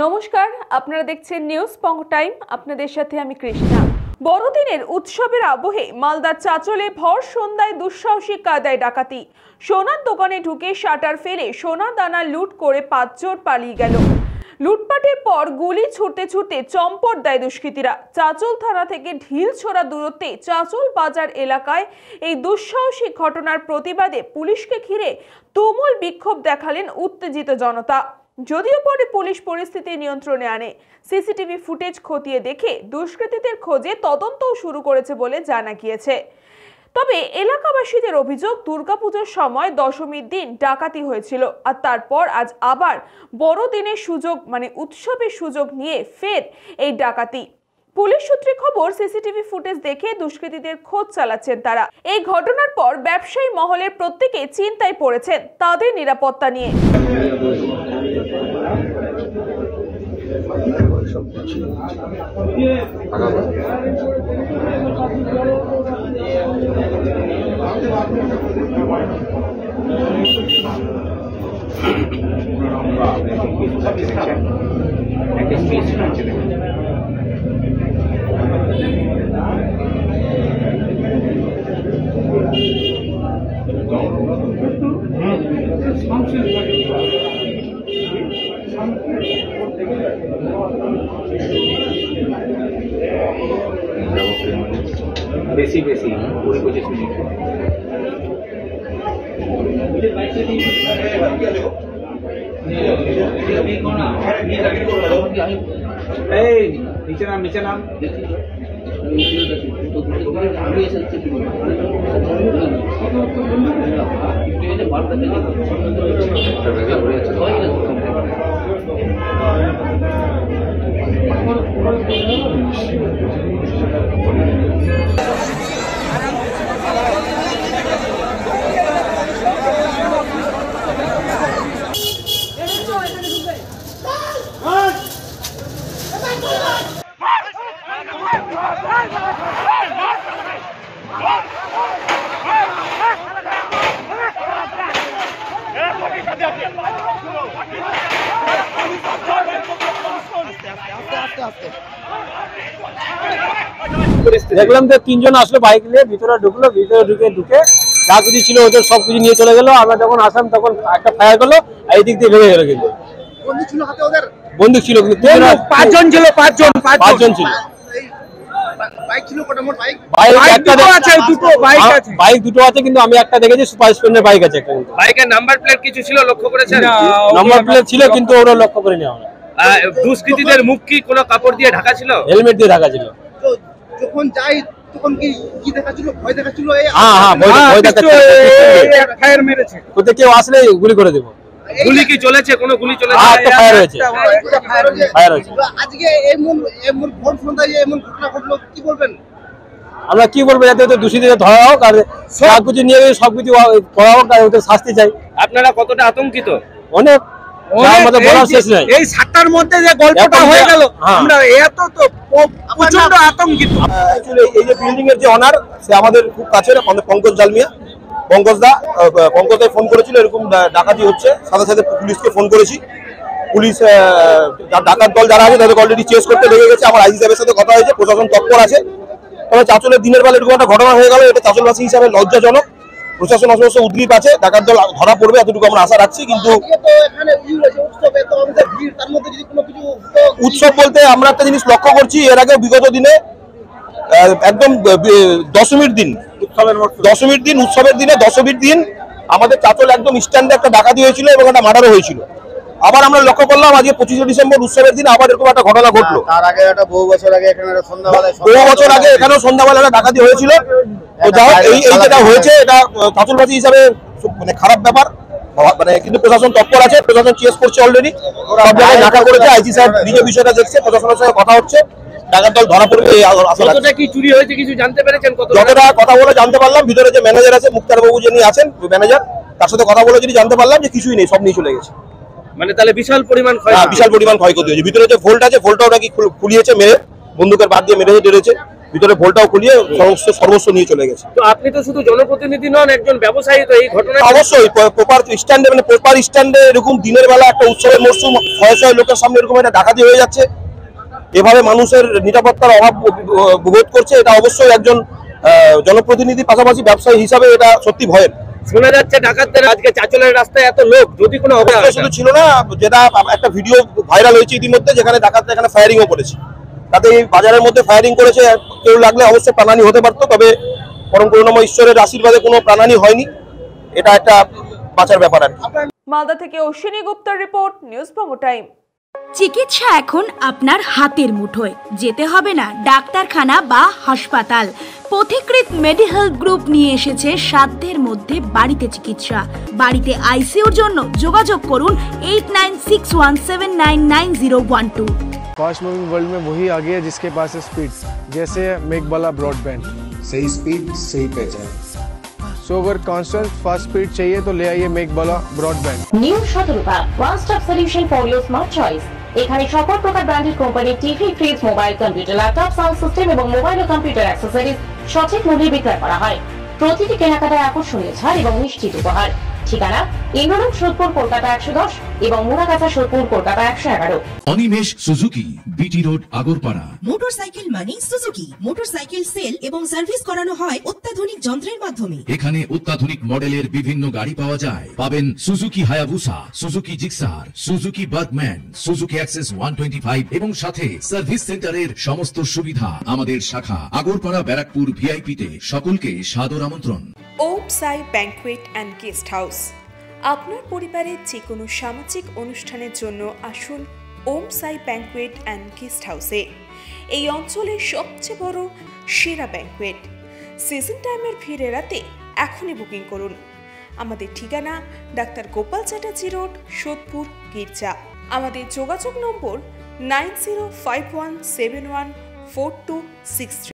নমস্কার, আপনারা দেখছেন নিউজ পঙ্গ টাইম। আপনাদের সাথে আমি কৃষ্ণা। বড়দিনের উৎসবের আবহে মালদার চাঁচলে ভর সন্ধ্যায় দুঃসাহসিক কায়দায় ডাকাতি। সোনার দোকানে ঢুকে শাটার ফেলে সোনা দানা লুট করে 5 চোর পালিয়ে গেল। লুটপাটের পর গুলি ছুটতে ছুটতে চম্পট দেয় দুষ্কৃতীরা। চাঁচল থানা থেকে ঢিল ছোড়া দূরত্বে চাঁচল বাজার এলাকায় এই দুঃসাহসিক ঘটনার প্রতিবাদে পুলিশকে ঘিরে তুমুল বিক্ষোভ দেখালেন উত্তেজিত জনতা। যদিও পরে পুলিশ পরিস্থিতি নিয়ন্ত্রণে আনে। সিসিটিভি ফুটেজ খতিয়ে দেখে দুষ্কৃতীদের খোঁজে তদন্তও শুরু করেছে বলে জানা গিয়েছে। তবে এলাকাবাসীদের অভিযোগ, দুর্গাপূজার সময় দশমীর দিন ডাকাতি হয়েছিল, আর তারপর আজ আবার বড়দিনের সুযোগ উৎসবের সুযোগ নিয়ে ফের এই ডাকাতি। পুলিশ সূত্রে খবর, সিসিটিভি ফুটেজ দেখে দুষ্কৃতীদের খোঁজ চালাচ্ছেন তারা। এই ঘটনার পর ব্যবসায়ী মহলের প্রত্যেকে চিন্তায় পড়েছেন তাদের নিরাপত্তা নিয়ে। বেশি 20-25 মিনিট। এই নিচে নাম দেখলাম যে তিনজন আসলো বাইক নিয়ে, ভিতরে ঢুকলো, ভিতরে ঢুকে যা কিছু ছিল ওদের সবকিছু নিয়ে চলে গেল। আমরা যখন আসলাম তখন একটা ফায়ার করলো, এই দিক দিয়ে ভেঙে গেল। কিন্তু বন্দুক ছিল, কিন্তু পাঁচজন ছিল। বাইক দুটো আছে, কিন্তু আমি একটা দেখেছি সুপার স্প্লেন্ডার বাইক আছে একটা। বাইকের নাম্বার প্লেট কিছু ছিল, লক্ষ্য করেছেন? নাম্বার প্লেট ছিল, কিন্তু ওরা লক্ষ্য করিনি আমরা। দুষ্কৃতীদের মুখ কি কোনো কাপড় দিয়ে ঢাকা ছিল? হেলমেট দিয়ে ঢাকা ছিল। যখন যাই তখন কি দেখাচ্ছিল? ভয় দেখাচ্ছিল? ফায়ার মেরেছে। কোথায় কেউ আসলে গুলি করে দেবো। গুলি কি চলেছে? কোনো গুলি চলেছে? ফায়ার হয়েছে। আজকে এমন ভোর সন্ধ্যায় এমন ঘটনা ঘটলো, কি বলবেন? আমরা কি বলবো, যাতে দুষ্কৃতীদের ধরা হোক আর সবকিছু নিয়ে সবকিছু করা হোক, আর ওদের শাস্তি চাই। আপনারা কতটা আতঙ্কিত? অনেক, এই 7টার মধ্যে যে গল্পটা হয়ে গেল, আমরা এত তো প্রচন্ড আতঙ্কিত। এই যে বিল্ডিং এর যে অনার, সে আমাদের খুব কাছের, আমাদের পঙ্কজ জালমিয়া। পঙ্কজদা ফোন করেছিল এরকম ডাকাতি হচ্ছে, সাথে সাথে পুলিশকে ফোন করেছি। পুলিশ ডাকাত দল যারা আছে তাদেরকে অলরেডি চেস করতে লেগে গেছে। আমার আইজি সাহেবের সাথে কথা হয়েছে, প্রশাসন তৎপর আছে। তবে চাঁচলের দিনের বেলা এরকম একটা ঘটনা হয়ে গেল, এটা চাঁচলবাসী হিসাবে লজ্জাজনক। প্রশাসন অবশ্য উদ্গ্রীব আছে, ডাকাত দল ধরা পড়বে এতটুকু আমরা আশা রাখছি। কিন্তু উৎসব বলতে আমরা একটা জিনিস লক্ষ্য করছি, এর আগে বিগত দিনে একদম দশমীর দিন উৎসবের দিন আমাদের চাঁচল একদম স্ট্যান্ডে একটা ডাকাতি হয়েছিল এবং একটা মার্ডারও হয়েছিল। আবার আমরা লক্ষ্য করলাম আজকে 25শে ডিসেম্বর উৎসবের দিন আবার এরকম একটা ঘটনা ঘটলো। তার আগে একটা বহু বছর আগে এখানেও সন্ধ্যাবেলায় ডাকাতি হয়েছিল। তো যাই হোক, এই যেটা হয়েছে এটা চাঁচলবাসী হিসাবে খারাপ ব্যাপার। কিন্তু প্রশাসন তৎপর আছে, প্রশাসন চেস করছে অলরেডি, সব জায়গায় ঢাকা করেছে। আইজি সাহেব নিজে বিষয়টা দেখছে, প্রশাসনের সঙ্গে কথা হচ্ছে, ডাকাত দল ধরা পড়বে। কতটা কি চুরি হয়েছে কিছু জানতে পেরেছেন? যতটা কথা বলে জানতে পারলাম, ভিতরে যে ম্যানেজার আছে মুক্তার বাবু যিনি আছেন, ওই ম্যানেজার, তার সাথে কথা বলে যদি জানতে পারলাম যে কিছুই নেই, সব নিয়ে চলে গেছে। মানে তাহলে বিশাল পরিমাণ ক্ষয়ক্ষতি হয়েছে। ভিতরে যে ভোল্ট আছে, ভোল্টটাও নাকি খুলিয়েছে, মেরে বন্দুকের বাদ দিয়ে মেরে ডেরেছে। ভিতরে ভোলটাও খুলিয়ে সর্বস্ব নিয়ে চলে গেছে। তো আপনি তো শুধু জনপ্রতিনিধি নন, একজন ব্যবসায়ী, তো এই ঘটনায় অবশ্যই প্রপার স্ট্যান্ডে এরকম দিনের বেলা একটা উৎসবের মরশুম শয়ে লোকের সামনে এরকম একটা ডাকাতি হয়ে যাচ্ছে, এভাবে মানুষের নিরাপত্তার অভাব বোধ করছে, এটা অবশ্যই একজন জনপ্রতিনিধি পাশাপাশি ব্যবসায়ী হিসাবে এটা সত্যি ভয়ের। শোনা যাচ্ছে ডাকাতদের আজকে চাচলের রাস্তায় এত লোক, যদি কোনো শুধু ছিল না, যেটা একটা ভিডিও ভাইরাল হয়েছে ইতিমধ্যে, যেখানে ডাকাতরা এখানে ফায়ারিংও করেছে। তাতে এই বাজারের মধ্যে ফায়ারিং করেছে, কেউ লাগলে অবশ্যই প্রাণহানি হতে পারতো, তবে পরম করুণাময় ঈশ্বরের আশীর্বাদে কোনো প্রাণহানি হয়নি, এটা একটা বাঁচার ব্যাপার আর কি। মালদা থেকে অশ্বিনী গুপ্তার রিপোর্ট, নিউজ বঙ্গ টাইম। চিকিৎসা এখন আপনার হাতের মুঠোয়, যেতে হবে না ডাক্তারখানা বা হাসপাতাল। পথিকৃৎ মেডিহেলথ গ্রুপ নিয়ে এসেছে সাধ্যের মধ্যে বাড়িতে চিকিৎসা। বাড়িতে আইসিইউর জন্য যোগাযোগ করুন 8961799012। फास्ट मूविंग वर्ल्ड में वही आगे है जिसके पास है स्पीड, जैसे मेघबाला ब्रॉडबैंड। सही स्पीड सही पहचान। सो अगर कांस्टेंट फास्ट स्पीड चाहिए तो ले आइए Meghbala broadband. New Shatarupa one stop solution for your smart choice. এখানে সকল প্রকার ব্র্যান্ডেড কোম্পানির TV, fridge, mobile, computer, laptop, sound system এবং মোবাইল ও কম্পিউটার অ্যাক্সেসরিজ সঠিক মূল্যে বিক্রয় করা হয়। প্রতিটি কেনাকাটায় আকর্ষণীয় ছাড় এবং নিশ্চিত উপহার। ঠিকানা ইন্দ্রনগর, সোদপুর, কলকাতা 110 এবং Muragachha, Sodepur, Kolkata 111। Animesh Suzuki, BT road, Agarpara. Motorcycle মানে সুজুকি। মোটরসাইকেল সেল এবং সার্ভিস করানো হয় অত্যাধুনিক যন্ত্রের মাধ্যমে। এখানে অত্যাধুনিক মডেলের বিভিন্ন গাড়ি পাওয়া যায়। পাবেন Suzuki Hayabusa, Suzuki Gixxer, Suzuki Bergman, Suzuki access 125 এবং সাথে সার্ভিস সেন্টারের সমস্ত সুবিধা। আমাদের শাখা আগরপাড়া, ব্যারাকপুর ভিআইপি তে। সকলকে সাদর আমন্ত্রণ। ওম সাই ব্যাংকুয়েট অ্যান্ড গেস্ট হাউস। আপনার পরিবারের যে কোনো সামাজিক অনুষ্ঠানের জন্য আসুন ওম সাই ব্যাংকুয়েট অ্যান্ড গেস্ট হাউসে। এই অঞ্চলের সবচেয়ে বড় সেরা ব্যাংকুয়েট। সিজন টাইমের ভিড় এড়াতে এখনই বুকিং করুন। আমাদের ঠিকানা ডাক্তার গোপাল চ্যাটার্জি রোড, সোদপুর, গির্জা। আমাদের যোগাযোগ নম্বর 9051714263।